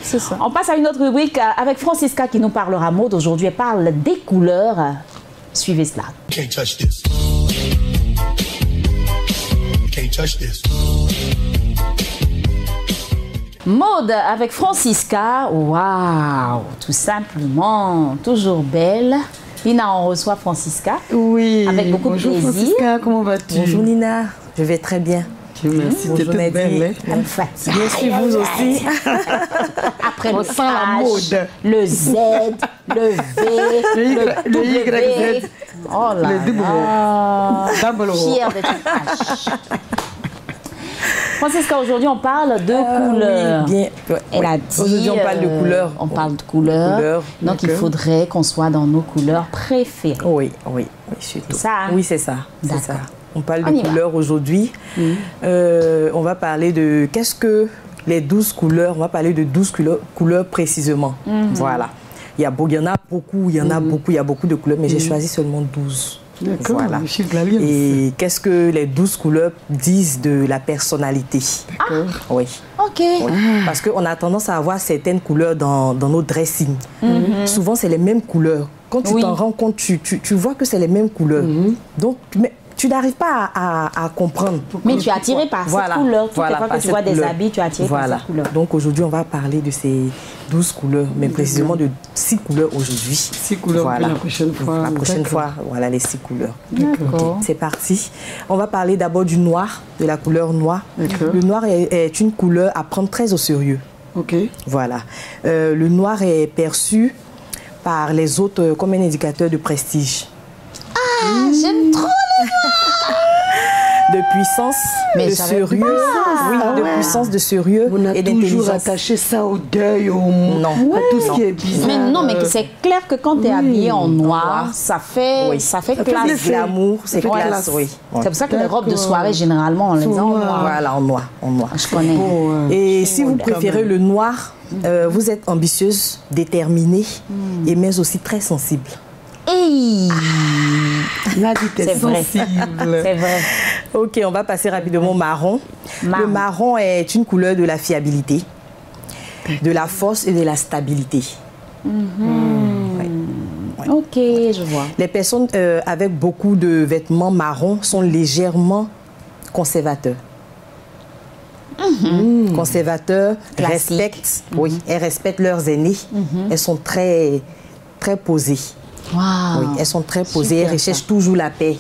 c'est ça. On passe à une autre rubrique avec Francisca qui nous parlera mode. Aujourd'hui, elle parle des couleurs. Suivez cela. You can't touch this. You can't touch this. Mode avec Francisca. Waouh, tout simplement, toujours belle. Lina, on reçoit Francisca. Oui. Avec beaucoup Bonjour, de plaisir. Francisca, comment vas-tu? Bonjour Nina, je vais très bien. Merci, t'es toute belle. Elle me fatigue. Bien sûr, vous aussi. Après On le sent la H, mode. le Z, le V, Le W. YZ. Oh là Le double là. Double O. Fière d'être H. Francisca, aujourd'hui, on parle de couleurs. Oui, bien. Ouais, Elle ouais. a dit... Aujourd'hui, on parle de couleurs. On parle de couleurs. Donc, il faudrait qu'on soit dans nos couleurs préférées. Oui, oui, oui, surtout. C'est ça, hein? Oui, c'est ça. C'est D'accord. ça. On parle On y de va. couleurs aujourd'hui. On va parler de qu'est-ce que les 12 couleurs. On va parler de 12 couleurs précisément. Voilà. Il y en a beaucoup, il y a beaucoup de couleurs, mais j'ai choisi seulement 12. D'accord, Voilà. le chiffre de l'alliance. Et qu'est-ce que les 12 couleurs disent de la personnalité? D'accord. Oui. OK. Oui. Parce qu'on a tendance à avoir certaines couleurs dans nos dressings. Souvent, c'est les mêmes couleurs. Quand tu t'en rends compte, tu vois que c'est les mêmes couleurs. Donc, mais tu n'arrives pas à comprendre. Mais tu es attiré par cette couleur. Toutes les fois que tu vois des habits, tu es attiré par cette couleur. Donc aujourd'hui, on va parler de ces 12 couleurs, mais précisément de 6 couleurs aujourd'hui. 6 couleurs, Voilà. la prochaine fois. La prochaine fois, voilà les 6 couleurs. D'accord. Ok, c'est parti. On va parler d'abord du noir, de la couleur noire. Le noir est une couleur à prendre très au sérieux. Ok. Voilà. Le noir est perçu par les autres comme un indicateur de prestige. J'aime trop. De puissance, de sérieux, de puissance, de sérieux On a et toujours d'intelligence. attaché ça au deuil, à tout ce qui est bizarre. Mais non, mais c'est clair que quand tu es habillé en noir, ça fait classe. C'est glamour, c'est classe, oui. C'est pour ça que les robes de soirée, généralement, on les a en noir. Voilà, en noir, en noir. Je connais. Et si vous préférez le noir, vous êtes ambitieuse, déterminée, et mais aussi très sensible. Hey. Là, tu es C'est vrai. sensible. C'est vrai. Ok, on va passer rapidement au marron. Le marron est une couleur de la fiabilité, de la force et de la stabilité. Ok, je vois. Les personnes avec beaucoup de vêtements marrons sont légèrement conservateurs. Conservateurs, respectent, elles respectent leurs aînés. Elles sont très, très posées. Wow. Oui, elles sont très posées, Super, elles recherchent toujours la paix.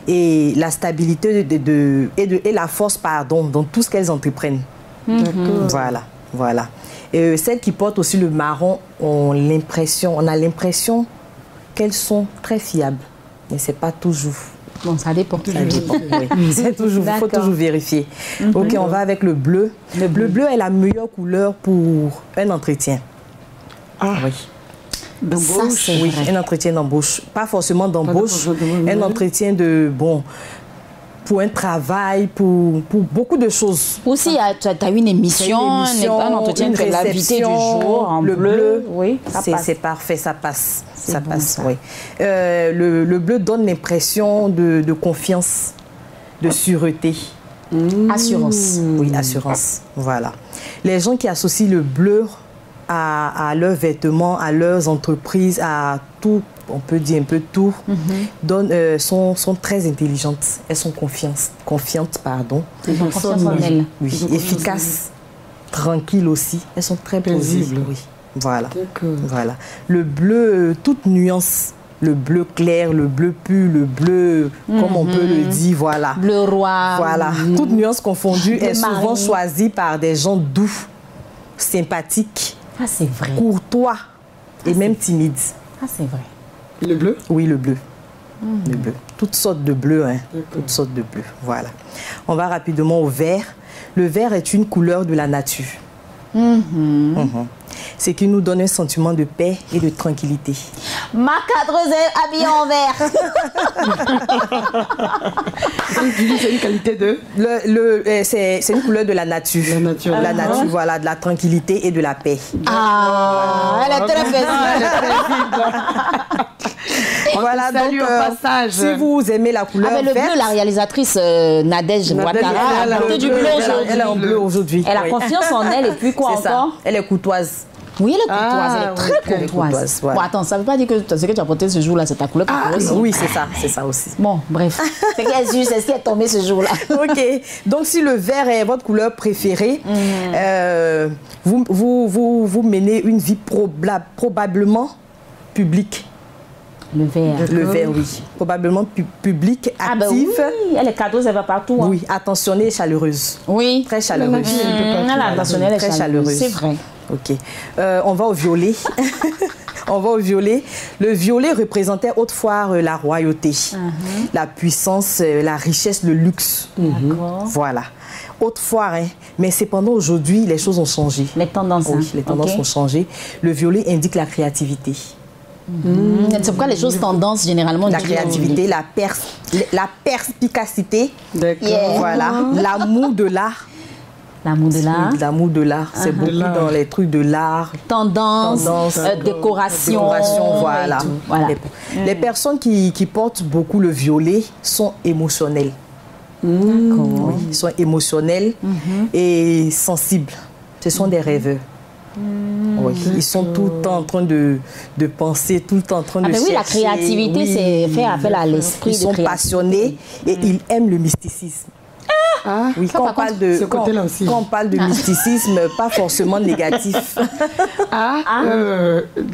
Et la stabilité et la force, pardon, dans tout ce qu'elles entreprennent. Voilà, voilà. Et celles qui portent aussi le marron on a l'impression qu'elles sont très fiables. Mais ce n'est pas toujours. Bon, ça dépend. Ça dépend, oui. C'est toujours, il faut toujours vérifier. Ok, on va avec le bleu. Le bleu est la meilleure couleur pour un entretien. Ah. Oui. D'embauche? Oui, un entretien d'embauche. Pas forcément d'embauche, un entretien de, bon, pour un travail, pour beaucoup de choses. Aussi, tu as une émission, un entretien, une de l'invité du jour, en le bleu. Oui, c'est parfait, ça passe. Ça bon, passe, ça. oui. Le bleu donne l'impression de confiance, de sûreté. Assurance. Oui, assurance. Voilà. Les gens qui associent le bleu à leurs vêtements, à leurs entreprises, à tout, on peut dire un peu tout, sont très intelligentes. Elles sont confiantes, pardon. Elles ont confiance en elles. Oui, efficaces, tranquilles aussi. Elles sont très paisibles. Oui, voilà. Voilà. Le bleu, toute nuance. Le bleu clair, le bleu pur, le bleu, comme on peut le dire, voilà. Bleu roi. Voilà. Toute nuance confondue est souvent choisie par des gens doux, sympathiques, c'est vrai. courtois et même timides. Ah, c'est vrai. Le bleu? Oui, le bleu. Le bleu. Toutes sortes de bleus, hein. Toutes sortes de bleus. Voilà. On va rapidement au vert. Le vert est une couleur de la nature. C'est qui nous donne un sentiment de paix et de tranquillité. Ma cadreuse est habillée en vert. C'est une qualité de? C'est une couleur de la nature. La nature. La nature, voilà, de la tranquillité et de la paix. Ah, elle est très paisible. Voilà, donc, salue au passage. si vous aimez la couleur Avec le verte, bleu, la réalisatrice Nadège Ouattara elle a a porté le du bleu, bleu elle a- aujourd'hui. elle est en bleu aujourd'hui. Elle a Oui. confiance en elle et puis quoi C'est ça. encore? Elle est courtoise. Oui, elle est courtoise, Ah, elle est oui, très elle est courtoise. courtoise, voilà. Bon, attends, ça veut pas dire que ce que tu as porté ce jour-là, c'est ta couleur préférée aussi. Oui, c'est ça aussi. Bon, bref. C'est qu'elle est juste, c'est ce qui est tombé ce jour-là. Ok, donc si le vert est votre couleur préférée, vous menez une vie probablement publique. Le vert. Le vert, oui. Probablement publique, Ah ben active. oui, elle est cadeau, elle va partout. Hein. Oui, attentionnée et chaleureuse. Oui. Très chaleureuse. Elle est attentionnée, elle est Très chaleureuse. chaleureuse. C'est vrai. Ok. On va au violet. On va au violet. Le violet représentait autrefois la royauté, la puissance, la richesse, le luxe. D'accord. Voilà. Autrefois, hein. Mais cependant, aujourd'hui, les choses ont changé. Les tendances. Oui, hein. les tendances Ok. ont changé. Le violet indique la créativité. C'est pourquoi les choses tendances, généralement, La on dit le créativité, la perspicacité. D'accord. Yeah. Voilà. L'amour de l'art. L'amour de l'art. L'amour de l'art. C'est beaucoup l'art. dans les trucs de l'art. Tendance, décoration. Décoration, voilà. et tout. Voilà. Les personnes qui portent beaucoup le violet sont émotionnelles. D'accord. Oui, ils sont émotionnels et sensibles. Ce sont des rêveurs. Oui, ils sont tout le temps en train de penser, tout le temps en train de ben oui, la chercher. créativité, c'est fait appel à l'esprit Ils de sont créativité. passionnés et ils aiment le mysticisme. Ah, Oui, quand on par parle contre, de ce côté-là aussi. quand on parle de mysticisme, pas forcément négatif, pas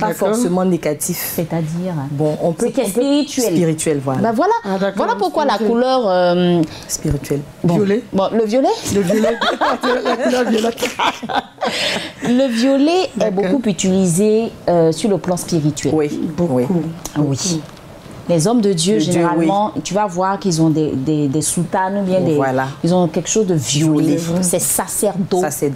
pas forcément négatif. C'est-à-dire. Bon, on peut C'est qui est on peut- spirituel. Spirituel, voilà. Ben voilà. Ah, d'accord. Voilà pourquoi la Spirituel. couleur. Spirituel. Violet. Bon, le violet. Le violet. La couleur violette. Le violet est beaucoup utilisé sur le plan spirituel. Oui, Beaucoup. oui. Oui. Les hommes de Dieu, De Dieu, généralement, tu vas voir qu'ils ont des soutanes ou bien Voilà. ils ont quelque chose de violet. Violet. C'est sacerdotal. Ça c'est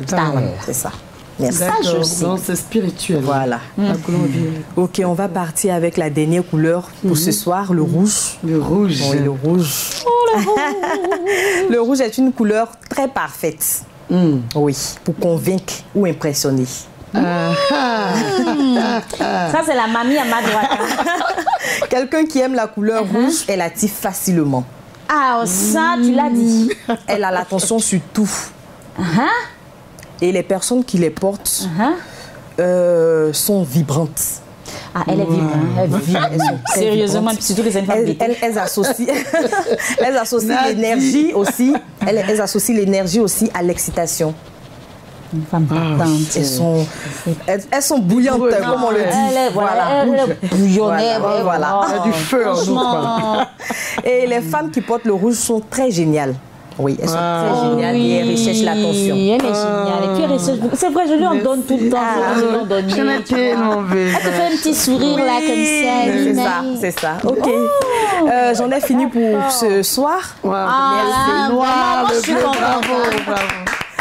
c'est ça. Merci. Ça, je D'accord. sais. Donc c'est spirituel. Voilà. La couleur violette. Ok, on va partir avec la dernière couleur pour ce soir, le rouge. Le rouge. Oui, le rouge. Le rouge est une couleur très parfaite. Oui, pour convaincre ou impressionner. Ça, c'est la mamie à ma droite. hein. Quelqu'un qui aime la couleur rouge, elle attire facilement. Ah, ça, tu l'as dit. Elle a l'attention sur tout. Et les personnes qui les portent sont vibrantes. Ah, elle est vibrante. Elle est vibrante. très Sérieusement, vibrantes. puis surtout que c'est une femme d'été. Elles associent, elles associent Nadie. l'énergie aussi. Elles associent l'énergie aussi à l'excitation. Une femme battante. Elles sont bouillantes, comme on le dit. Elle est, voilà, elle est bouillonnée. Voilà, voilà. Il y a du feu en nous, quoi. Franchement. Et les femmes qui portent le rouge sont très géniales. Oui, elles sont très géniales Oui, et elles recherchent l'attention. elle est géniale. Et puis elle recherche beaucoup. C'est vrai, je lui en donne tout le temps. Je lui en donne. Je l'ai tellement vu. Elle te fait un petit sourire là comme ça. C'est ça, nice. c'est ça. Ok. J'en ai fini pour ce soir. Wow. Ah, Merci. Noir, vraiment, je le suis bleu, contente. bravo.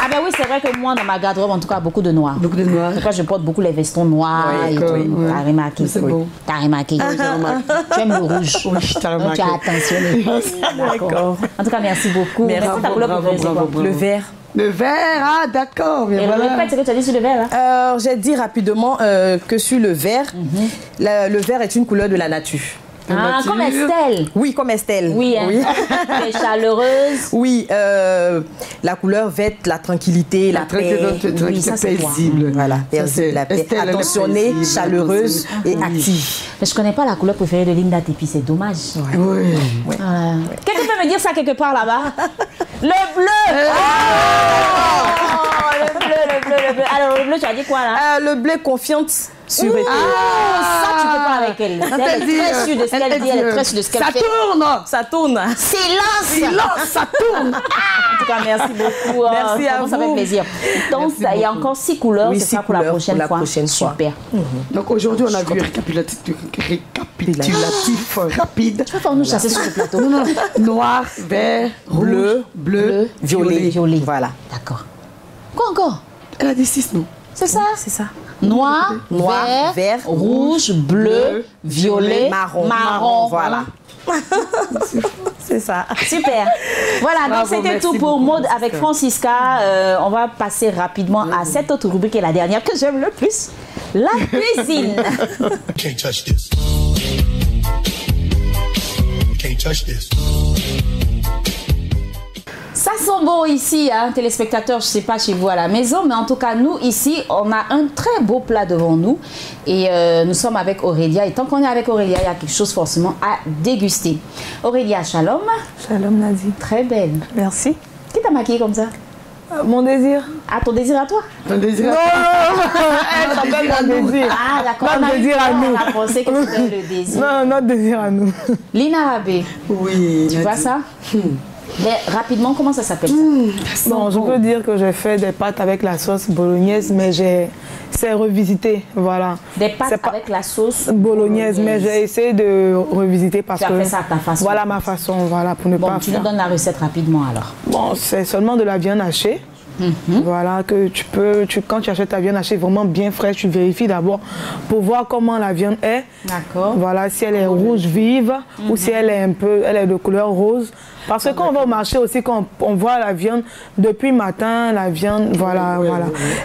Ah ben oui, c'est vrai que moi, dans ma garde-robe, en tout cas, beaucoup de noirs. Beaucoup de noirs. Pourquoi je porte beaucoup les vestons noirs Oui, et tout. oui. T'as remarqué. C'est beau. T'as remarqué. Tu aimes le rouge. Oui, t'as Donc, tu remarqué. as attentionné. D'accord. En tout cas, merci beaucoup. Merci. Ta couleur Bravo, préférée, c'est bravo, quoi? bravo. Le vert. Le vert, ah d'accord. Mais Et voilà. répète ce que tu as dit sur le vert, là. J'ai dit rapidement que sur le vert, le vert est une couleur de la nature. Ah, nature. comme Estelle. Oui, comme Estelle. Oui, hein. Elle est chaleureuse. Oui, la couleur verte, la tranquillité, la paix. Oui, ça, c'est toi. paisible. Voilà, Ça, paisible, c'est la paix. Estelle, elle est Attentionnée, paisible, chaleureuse et attentionnée. active. Mais je connais pas la couleur préférée de Linda Tepi, c'est dommage. Oui. Voilà. Quelqu'un peut me dire ça quelque part là-bas? Le bleu! Oh, le bleu. Alors, le bleu, tu as dit quoi là? Le bleu confiante, sûreté. Ça, tu peux pas avec elle. Elle est très sûre de ce qu'elle dit, elle est très sûre de ce qu'elle Ça fait. tourne. Ça tourne. Silence! Silence, ça tourne. En tout cas, merci beaucoup. Merci à Ça fait vous. plaisir. Donc, il y a encore 6 couleurs. Oui, Ce 6 sera pour la couleurs prochaine pour la fois. prochaine fois. Super. Donc aujourd'hui, on a vu récapitulatif rapide. Tu vas pas nous chasser sur le plateau. Non, noir, vert, rouge, bleu, Violet. Violet. Voilà. D'accord. Quoi encore? Elle a dit 6 noms. C'est ça? C'est ça. Noir, Noir, vert, vert, rouge, bleu, violet, marron. Voilà. C'est ça. Super. Voilà, donc Bravo, c'était merci tout pour beaucoup, Maud avec Francisca. On va passer rapidement à cette autre rubrique qui est la dernière que j'aime le plus, la cuisine. Can't touch this. Can't touch this. Ça sent bon ici, hein, téléspectateurs, je ne sais pas chez vous à la maison, mais en tout cas, nous, ici, on a un très beau plat devant nous. Et nous sommes avec Aurélia. Et tant qu'on est avec Aurélia, il y a quelque chose forcément à déguster. Aurélia, shalom. Shalom, Nadia. Très belle. Merci. Qui t'a maquillée comme ça? Mon désir. Ah, ton désir à toi? Ton désir à toi. Notre désir. Ah, d'accord. Notre désir à nous. On a pensé que c'était le désir. Non, notre désir à nous. Lina Rabé. Oui. Tu vois ça? Mais rapidement, comment ça s'appelle ça? Bon, je peux dire que j'ai fait des pâtes avec la sauce bolognaise, mais c'est revisité, voilà. Des pâtes avec la sauce bolognaise, mais j'ai essayé de revisiter parce que... Tu as fait ça à ta façon. Voilà ma façon, voilà, pour ne pas tu faire... nous donnes la recette rapidement alors. Bon, c'est seulement de la viande hachée. Voilà, que tu peux, quand tu achètes ta viande hachée vraiment bien fraîche, tu vérifies d'abord pour voir comment la viande est. D'accord. Voilà, si elle est rouge vive ou si elle est de couleur rose. Parce que quand on va au marché aussi, quand on voit la viande, depuis matin, la viande, voilà,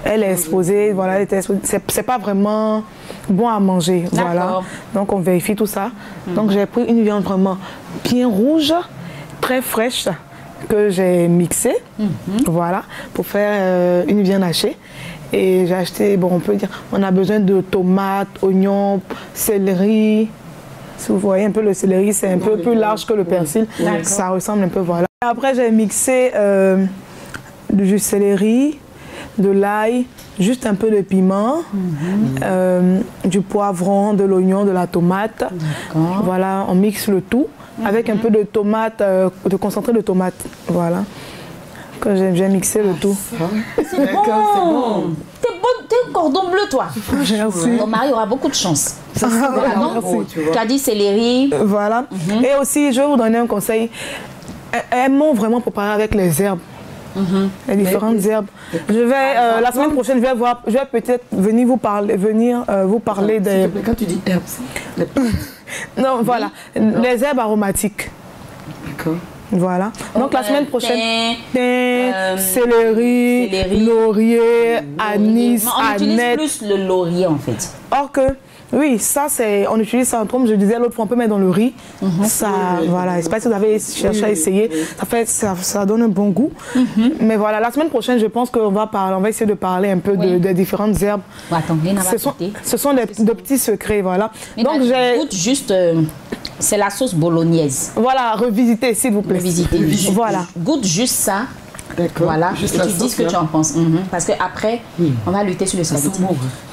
elle est exposée, voilà, c'est pas vraiment bon à manger. Voilà. Donc on vérifie tout ça. Donc j'ai pris une viande vraiment bien rouge, très fraîche, que j'ai mixé, voilà, pour faire une viande hachée. Et j'ai acheté, bon, on peut dire, on a besoin de tomates, oignons, céleri. Si vous voyez un peu le céleri, c'est un peu plus large que le persil. Ça ressemble un peu, voilà. Après, j'ai mixé du céleri, de l'ail, juste un peu de piment, du poivron, de l'oignon, de la tomate. Voilà, on mixe le tout. Avec un peu de tomate, de concentré de tomate, voilà. Que j'ai mixé le tout. C'est bon. T'es un cordon bleu, toi. Merci. Ton mari aura beaucoup de chance. Voilà, tu as dit céleri. Voilà. Et aussi, je vais vous donner un conseil. Aimons vraiment préparer avec les herbes. Les différentes herbes. Je vais, la semaine prochaine, je vais peut-être venir vous parler des... Quand tu dis herbes, non, voilà, les herbes aromatiques. D'accord. Voilà. Donc la semaine prochaine, thym, céleri, laurier, anis, on utilise plus le laurier en fait. Or que, oui, ça c'est, on utilise ça comme je disais l'autre fois, on peut mettre dans le riz. Ça, voilà, je sais pas si vous avez cherché à essayer. Ça donne un bon goût. Mais voilà, la semaine prochaine, je pense qu'on va essayer de parler un peu des différentes herbes. Attends, ce sont de petits secrets, voilà. Donc goûte juste. C'est la sauce bolognaise. Voilà, revisitez s'il vous plaît. Revisitez. Voilà. Goûte juste ça. D'accord. Voilà. Et tu dis ce que tu en penses. Parce qu'après, on va lutter sur le spaghetti.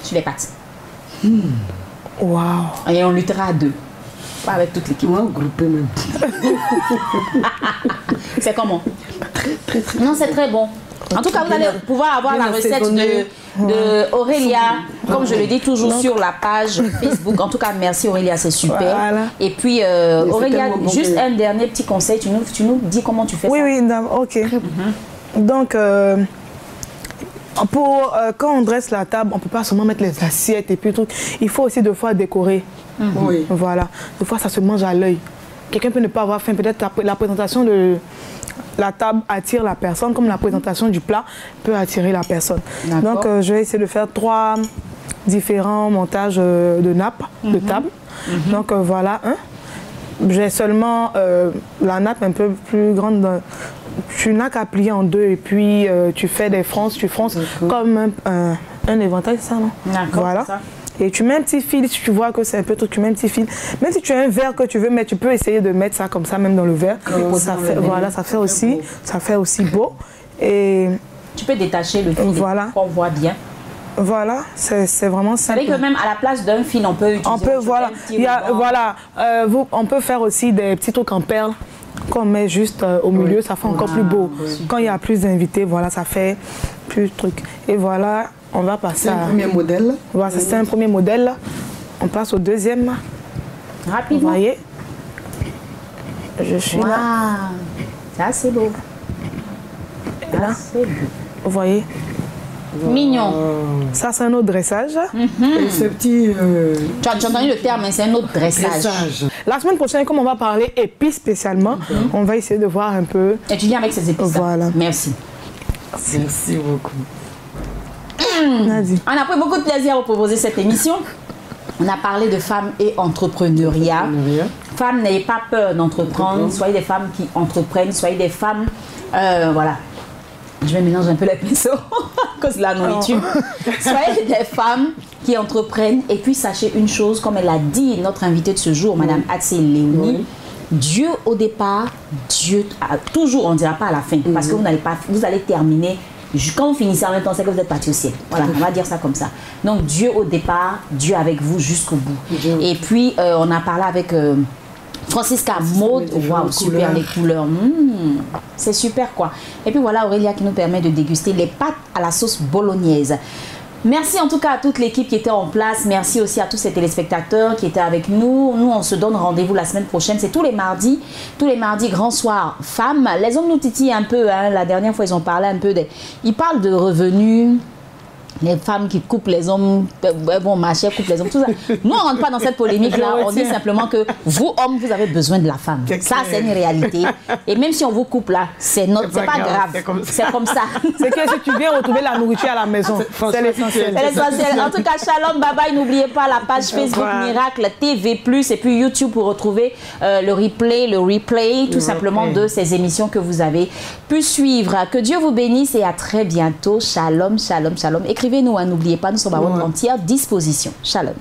Sur les pâtes. Waouh. Et on luttera à deux. Pas avec toute l'équipe. On va grouper même. C'est comment? Très. Non, c'est très bon. En tout cas, vous allez pouvoir avoir la recette de Aurélia, comme je le dis toujours sur la page Facebook. En tout cas, merci Aurélia, c'est super. Voilà. Et puis, Aurélia, juste un dernier petit conseil. Tu nous dis comment tu fais ça. Oui, ok. Donc, quand on dresse la table, on ne peut pas seulement mettre les assiettes et puis tout. Il faut aussi deux fois décorer. Oui. Voilà. Des fois, ça se mange à l'œil. Quelqu'un peut ne pas avoir faim. Peut-être la présentation de la table attire la personne, comme la présentation du plat peut attirer la personne. Donc, je vais essayer de faire 3 différents montages de nappes, de table. Donc, voilà un. J'ai seulement la nappe un peu plus grande. Tu n'as qu'à plier en 2 et puis tu fais des fronces. Tu fronces comme un éventail, c'est ça, non? D'accord. Voilà. Et tu mets un petit fil, si tu vois que c'est un peu trop, tu mets un petit fil. Même si tu as un verre que tu veux mettre, tu peux essayer de mettre ça comme ça, même dans le verre. Voilà, ça fait aussi beau. Et tu peux détacher le fil qu'on voit bien. Voilà, c'est vraiment simple. Vous savez que même à la place d'un fil, on peut utiliser on peut faire aussi des petits trucs en perles qu'on met juste au milieu, ça fait encore plus beau. Quand il y a plus d'invités, voilà, ça fait plus de trucs. Et voilà, on va passer à... un premier modèle. Voilà, c'est un premier modèle. On passe au deuxième. Rapidement. Vous voyez, je suis là. Ça, c'est beau. Et là, vous voyez. Mignon. Ça, c'est un autre dressage. Et ce petit... Tu as entendu le terme, c'est un autre dressage. La semaine prochaine, comme on va parler épices spécialement, on va essayer de voir un peu... Et tu viens avec ces épices. Voilà. Merci. Merci beaucoup. On a pris beaucoup de plaisir à vous proposer cette émission. On a parlé de femmes et entrepreneuriat. Femmes, n'ayez pas peur d'entreprendre. Soyez des femmes qui entreprennent. Soyez des femmes... voilà. Je vais mélanger un peu les pinceaux à cause de la nourriture. Soyez des femmes qui entreprennent. Et puis, sachez une chose, comme elle a dit notre invitée de ce jour, Madame Atsé Léonie, Dieu au départ, Dieu toujours, on ne dira pas à la fin, parce que vous allez terminer. Quand vous finissez en même temps, c'est que vous êtes parti au ciel. Voilà, on va dire ça comme ça. Donc Dieu au départ, Dieu avec vous jusqu'au bout. Et puis on a parlé avec Francisca Maud. Waouh, super les couleurs. C'est super quoi. Et puis voilà Aurélia qui nous permet de déguster les pâtes à la sauce bolognaise. Merci en tout cas à toute l'équipe qui était en place. Merci aussi à tous ces téléspectateurs qui étaient avec nous. Nous, on se donne rendez-vous la semaine prochaine. C'est tous les mardis, grand soir femmes. Les hommes nous titillent un peu. Hein. La dernière fois, ils ont parlé un peu Ils parlent de revenus. Les femmes qui coupent les hommes, bon, ma chère coupe les hommes, tout ça. Nous, on ne rentre pas dans cette polémique-là. On dit simplement que vous, hommes, vous avez besoin de la femme. Ça, c'est une réalité. Et même si on vous coupe là, c'est pas grave. C'est comme ça. C'est que si tu viens retrouver la nourriture à la maison, c'est l'essentiel. C'est l'essentiel. En tout cas, shalom, bye bye. N'oubliez pas la page Facebook Miracle TV+, et puis YouTube pour retrouver le replay, tout simplement de ces émissions que vous avez pu suivre. Que Dieu vous bénisse et à très bientôt. Shalom, shalom, shalom. Écrivez-nous, n'oubliez pas, nous sommes à votre entière disposition. Shalom.